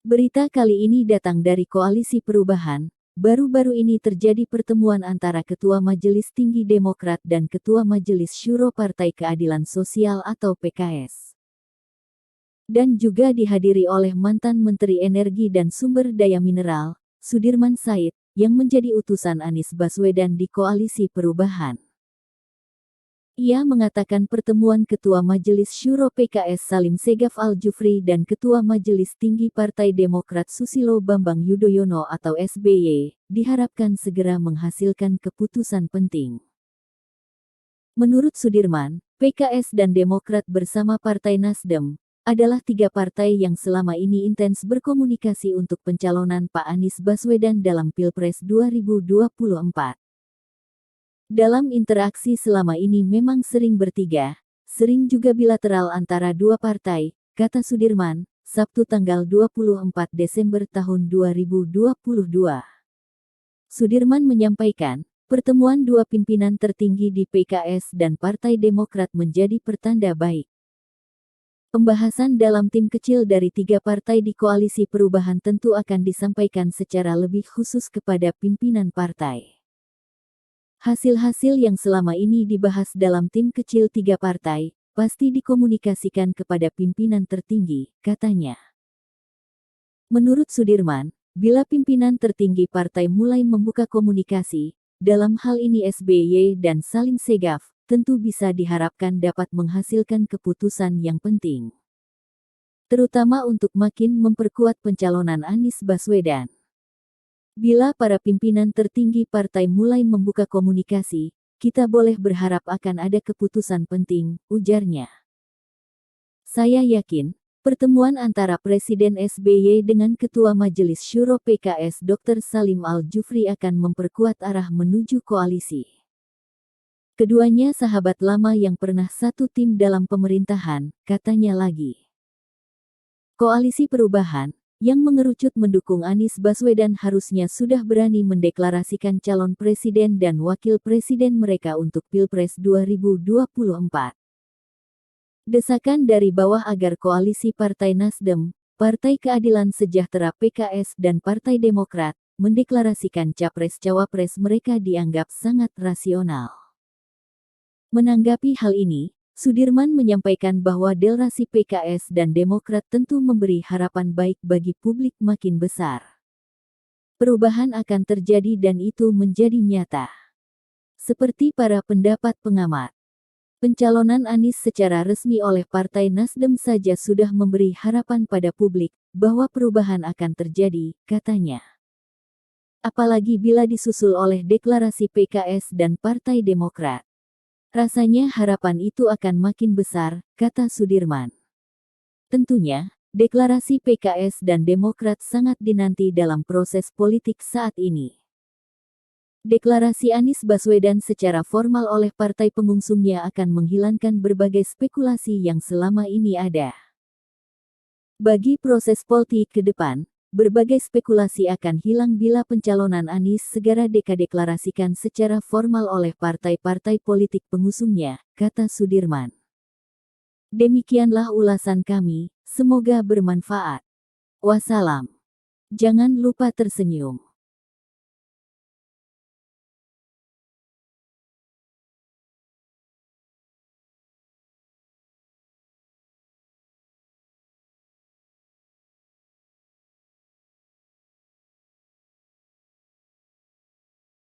Berita kali ini datang dari Koalisi Perubahan. Baru-baru ini terjadi pertemuan antara Ketua Majelis Tinggi Demokrat dan Ketua Majelis Syuro Partai Keadilan Sosial atau PKS. Dan juga dihadiri oleh mantan Menteri Energi dan Sumber Daya Mineral, Sudirman Said, yang menjadi utusan Anies Baswedan di Koalisi Perubahan. Ia mengatakan pertemuan Ketua Majelis Syuro PKS Salim Segaf Al-Jufri dan Ketua Majelis Tinggi Partai Demokrat Susilo Bambang Yudhoyono atau SBY, diharapkan segera menghasilkan keputusan penting. Menurut Sudirman, PKS dan Demokrat bersama Partai Nasdem, adalah tiga partai yang selama ini intens berkomunikasi untuk pencalonan Pak Anies Baswedan dalam Pilpres 2024. Dalam interaksi selama ini memang sering bertiga, sering juga bilateral antara dua partai, kata Sudirman, Sabtu tanggal 24 Desember tahun 2022. Sudirman menyampaikan, pertemuan dua pimpinan tertinggi di PKS dan Partai Demokrat menjadi pertanda baik. Pembahasan dalam tim kecil dari tiga partai di Koalisi Perubahan tentu akan disampaikan secara lebih khusus kepada pimpinan partai. Hasil-hasil yang selama ini dibahas dalam tim kecil tiga partai, pasti dikomunikasikan kepada pimpinan tertinggi, katanya. Menurut Sudirman, bila pimpinan tertinggi partai mulai membuka komunikasi, dalam hal ini SBY dan Salim Segaf, tentu bisa diharapkan dapat menghasilkan keputusan yang penting. Terutama untuk makin memperkuat pencalonan Anies Baswedan. Bila para pimpinan tertinggi partai mulai membuka komunikasi, kita boleh berharap akan ada keputusan penting, ujarnya. Saya yakin, pertemuan antara Presiden SBY dengan Ketua Majelis Syuro PKS Dr. Salim Al-Jufri akan memperkuat arah menuju koalisi. Keduanya sahabat lama yang pernah satu tim dalam pemerintahan, katanya lagi. Koalisi Perubahan, yang mengerucut mendukung Anies Baswedan harusnya sudah berani mendeklarasikan calon presiden dan wakil presiden mereka untuk Pilpres 2024. Desakan dari bawah agar koalisi Partai Nasdem, Partai Keadilan Sejahtera PKS dan Partai Demokrat, mendeklarasikan capres-cawapres mereka dianggap sangat rasional. Menanggapi hal ini, Sudirman menyampaikan bahwa deklarasi PKS dan Demokrat tentu memberi harapan baik bagi publik makin besar. Perubahan akan terjadi dan itu menjadi nyata. Seperti para pendapat pengamat, pencalonan Anies secara resmi oleh Partai Nasdem saja sudah memberi harapan pada publik bahwa perubahan akan terjadi, katanya. Apalagi bila disusul oleh deklarasi PKS dan Partai Demokrat. Rasanya harapan itu akan makin besar, kata Sudirman. Tentunya, deklarasi PKS dan Demokrat sangat dinanti dalam proses politik saat ini. Deklarasi Anies Baswedan secara formal oleh partai pengusungnya akan menghilangkan berbagai spekulasi yang selama ini ada. Bagi proses politik ke depan, berbagai spekulasi akan hilang bila pencalonan Anies segera deklarasikan secara formal oleh partai-partai politik pengusungnya, kata Sudirman. Demikianlah ulasan kami, semoga bermanfaat. Wassalam. Jangan lupa tersenyum.